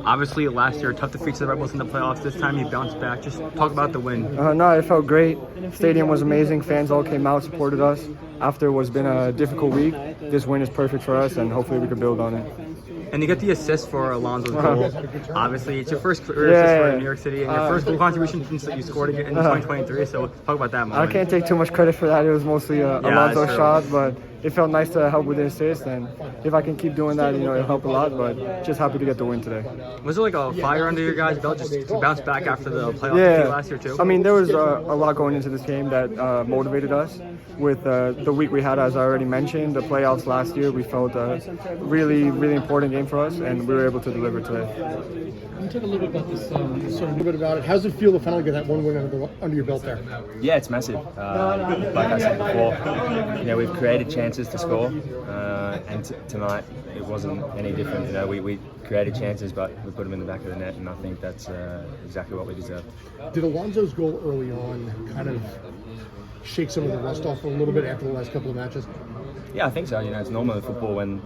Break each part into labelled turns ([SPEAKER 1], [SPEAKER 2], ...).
[SPEAKER 1] Obviously, last year, tough defeats to the Red Bulls in the playoffs. This time, you bounced back. Just talk about the win.
[SPEAKER 2] No, it felt great. Stadium was amazing. Fans all came out, supported us. After what's been a difficult week, this win is perfect for us, and hopefully we can build on it.
[SPEAKER 1] And you get the assist for Alonso's goal. Obviously, it's your first career assist for New York City, and your first goal contribution since you scored again in 2023. So talk about that moment.
[SPEAKER 2] I can't take too much credit for that. It was mostly Alonso's shot, but it felt nice to help with the assist. And if I can keep doing that, it'll help a lot. But just happy to get the win today.
[SPEAKER 1] Was there like a fire under your guys' belt just to bounce back after the playoff defeat last year too?
[SPEAKER 2] I mean, there was a lot going into this game that motivated us. With the week we had, as I already mentioned, the playoffs last year, we felt a really, really important game for us, and we were able to deliver today.
[SPEAKER 3] Can you talk a little bit about this, a little bit about it? How does it feel to finally get that one win under your belt there?
[SPEAKER 4] Yeah, it's massive. Like I said before, we've created chances to score, and tonight it wasn't any different. We created chances, but we put them in the back of the net, and I think that's exactly what we deserve.
[SPEAKER 3] Did Alonso's goal early on kind of shake some of the rust off a little bit after the last couple of matches?
[SPEAKER 4] Yeah, I think so. It's normal in football when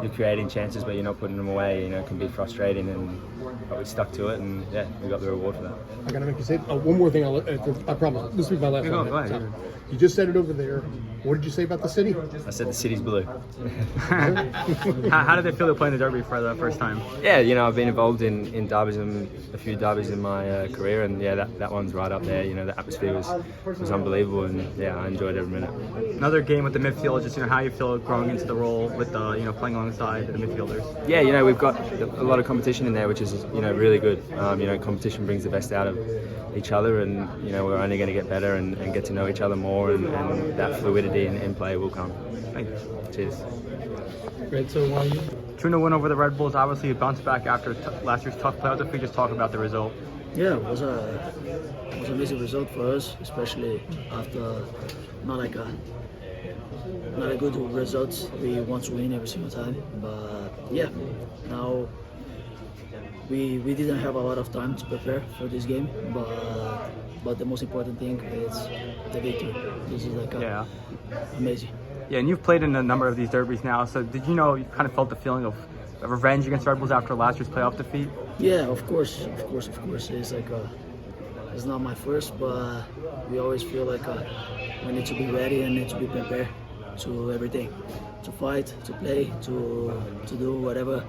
[SPEAKER 4] you're creating chances but you're not putting them away. It can be frustrating, but we stuck to it, and yeah, we got the reward for that.
[SPEAKER 3] I gotta make you say one more thing. I promise. This will be my last one.
[SPEAKER 1] Go ahead.
[SPEAKER 3] You just said it over there. What did you say about the city?
[SPEAKER 4] I said the city's blue.
[SPEAKER 1] How did it feel to play in the Derby for the first time?
[SPEAKER 4] Yeah, I've been involved in derbies and a few derbies in my career, and yeah, that one's right up there. The atmosphere was unbelievable, and yeah, I enjoyed every minute.
[SPEAKER 1] Another game with the midfield, just how you feel growing into the role with the playing alongside the midfielders.
[SPEAKER 4] Yeah, we've got a lot of competition in there, which is really good. Competition brings the best out of each other, and we're only going to get better and get to know each other more, and that fluidity in play will come.
[SPEAKER 1] Thank you.
[SPEAKER 4] Cheers.
[SPEAKER 3] Great. So
[SPEAKER 1] 2-0 win over the Red Bulls. Obviously, you bounced back after last year's tough playoff defeat. Just talk about the result.
[SPEAKER 5] Yeah, it was an amazing result for us, especially after not a good results. We want to win every single time, but yeah, now we didn't have a lot of time to prepare for this game, but the most important thing is the victory. This is amazing.
[SPEAKER 1] Yeah, and you've played in a number of these derbies now. So did you kind of felt the feeling of revenge against Red Bulls after last year's playoff defeat?
[SPEAKER 5] Yeah, of course. It's it's not my first, but we always feel like we need to be ready and need to be prepared to everything, to fight, to play, to do whatever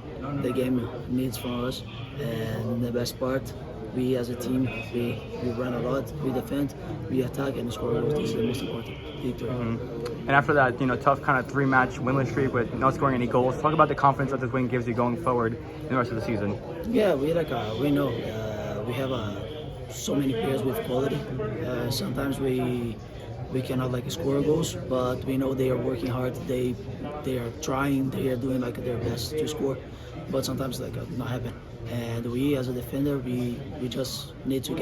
[SPEAKER 5] the game needs from us. And the best part, we as a team, we run a lot, we defend, we attack, and score goals. This is the most important victory.
[SPEAKER 1] And after that, tough kind of 3-match winless streak with not scoring any goals, talk about the confidence that this win gives you going forward in the rest of the season.
[SPEAKER 5] Yeah, we know we have so many players with quality. Sometimes we cannot score goals, but we know they are working hard. They are trying. They are doing their best to score, but sometimes not happen. And we, as a defender, we just need to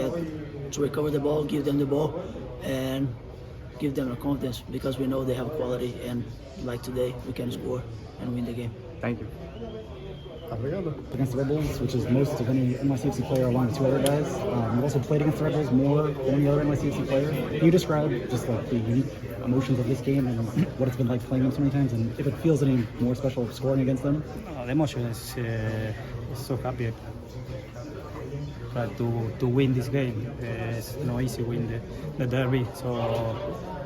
[SPEAKER 5] recover the ball, give them the ball, and give them a confidence, because we know they have quality, and today we can score and win the game.
[SPEAKER 1] Thank you.
[SPEAKER 6] Against the Red Bulls, which is most of any NYCFC player along with 2 other guys. You've also played against the Red Bulls more than any other NYCFC player. Can you describe just the unique emotions of this game and what it's been like playing them so many times, and if it feels any more special scoring against them?
[SPEAKER 7] The emotion is so happy to win this game. It's not easy to win the derby, so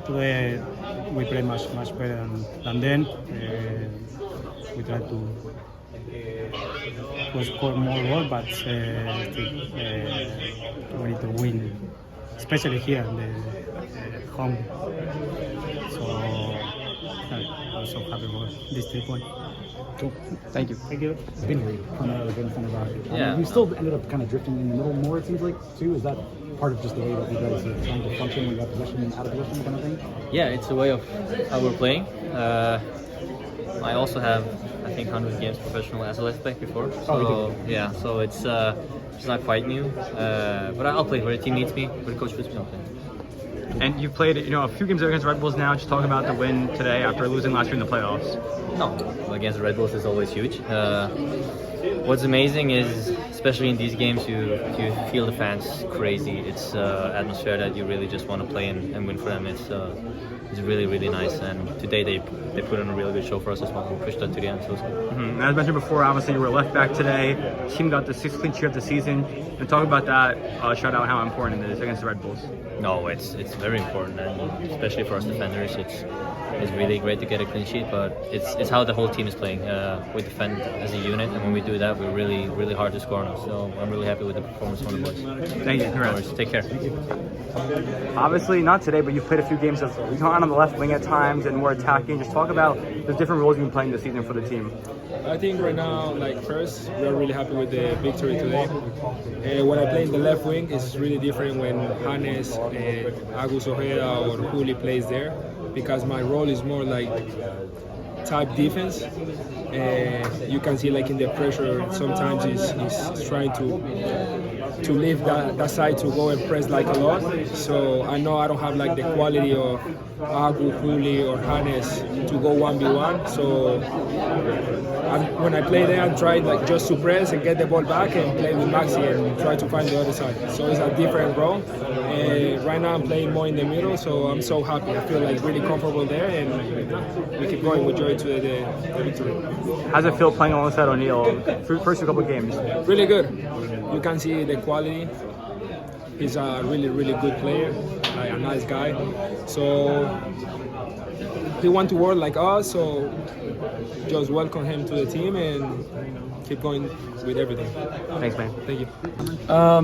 [SPEAKER 7] today we play much better than then. We try to score more goals, but we need to win, especially here in the home. So I'm so happy for this 3 points.
[SPEAKER 6] Cool.
[SPEAKER 1] Thank you.
[SPEAKER 6] Thank you. It's been great.
[SPEAKER 4] Yeah.
[SPEAKER 6] You still ended up kind of drifting in the middle more, it seems like, too. Is that part of just the way that you guys are trying to function when you have possession and out of possession kind of thing?
[SPEAKER 8] Yeah, it's a way of how we're playing. I also have, I think, 100 games professional as a left back before. So yeah, so it's not quite new. But I'll play where the team needs me, where the coach puts me on.
[SPEAKER 1] And you've played a few games against Red Bulls now. Just talk about the win today after losing last year in the playoffs.
[SPEAKER 8] No, against the Red Bulls is always huge. What's amazing is, especially in these games, you feel the fans crazy. It's atmosphere that you really just want to play and win for them. It's really, really nice. And today they put on a really good show for us as well. We pushed that to the end, so it was good.
[SPEAKER 1] Mm-hmm. As mentioned before, obviously you were left back today. Team got the 6th clean sheet of the season. And talk about that shutout, how important it is against the Red Bulls.
[SPEAKER 8] No, it's very important, and especially for us defenders, it's really great to get a clean sheet. But it's how the whole team is playing. We defend as a unit, and when we do that, we're really, really hard to score on us. So I'm really happy with the performance from the boys.
[SPEAKER 1] Thank you. Congrats.
[SPEAKER 8] Take care.
[SPEAKER 1] Obviously, not today, but you've played a few games of on the left wing at times and more attacking. Just talk about the different roles you've been playing this season for the team.
[SPEAKER 9] I think right now, first, we are really happy with the victory today. When I play in the left wing, it's really different when Hannes, Agus Ojeda or Juli plays there, because my role is more type defense. You can see in the pressure, sometimes he's trying to leave that side to go and press a lot. So I know I don't have the quality of Agu, Juli or Hannes to go 1v1. So when I play there, I try just to press and get the ball back and play with Maxi and try to find the other side. So it's a different role. Right now I'm playing more in the middle, so I'm so happy. I feel really comfortable there, and we keep going with joy to the victory.
[SPEAKER 1] How's it feel playing alongside O'Neal first couple of games?
[SPEAKER 9] Really good. You can see the quality. He's a really, really good player, a nice guy. So he wants to work like us, so just welcome him to the team and keep going with everything.
[SPEAKER 1] Thanks, man.
[SPEAKER 9] Thank you.
[SPEAKER 2] I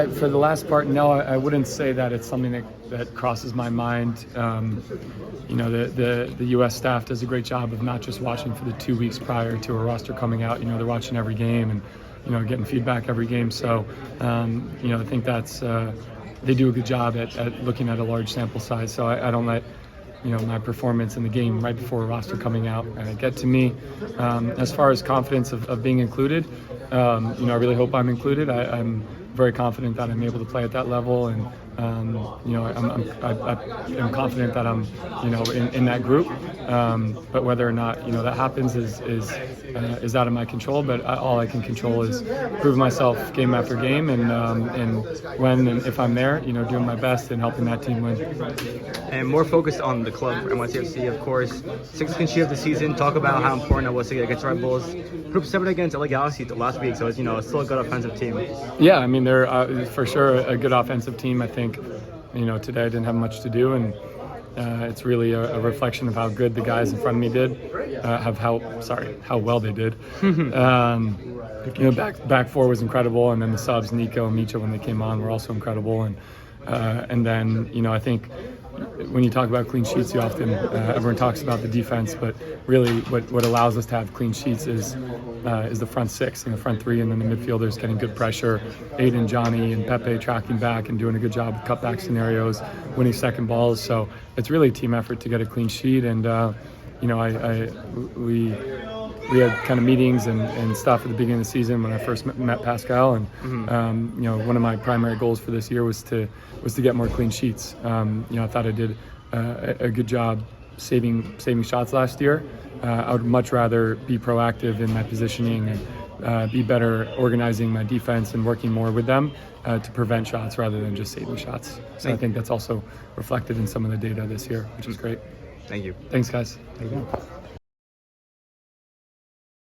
[SPEAKER 2] for the last part, no, I wouldn't say that it's something that crosses my mind. The U.S. staff does a great job of not just watching for the 2 weeks prior to a roster coming out. They're watching every game and getting feedback every game. So I think that's they do a good job at looking at a large sample size. So I don't let my performance in the game right before a roster coming out get to me. As far as confidence of being included, I really hope I'm included. I'm very confident that I'm able to play at that level, and I'm confident that I'm in that group. But whether or not that happens is out of my control. But all I can control is prove myself game after game, and when and if I'm there, doing my best and helping that team win.
[SPEAKER 1] And more focused on the club, NYCFC, of course. 6th clean sheet of the season. Talk about how important it was to get against Red Bulls. Group 7 against LA Galaxy last week, so it's still a good offensive team.
[SPEAKER 2] Yeah, I mean they're for sure a good offensive team. I think today I didn't have much to do, and it's really a reflection of how good the guys in front of me did, how well they did. Back four was incredible, and then the subs Nico and Micha when they came on were also incredible, and then I think when you talk about clean sheets, you often everyone talks about the defense, but really what allows us to have clean sheets is the front six, front three, and then the midfielders getting good pressure. Aiden, Johnny, and Pepe tracking back and doing a good job with cutback scenarios, winning second balls. So it's really a team effort to get a clean sheet, and we had kind of meetings and stuff at the beginning of the season when I first met Pascal, and one of my primary goals for this year was to get more clean sheets. I thought I did a good job saving shots last year. I would much rather be proactive in my positioning and be better organizing my defense and working more with them to prevent shots rather than just saving shots. So I think that's also reflected in some of the data this year, which is great.
[SPEAKER 1] Thank you.
[SPEAKER 2] Thanks, guys.
[SPEAKER 6] There you go.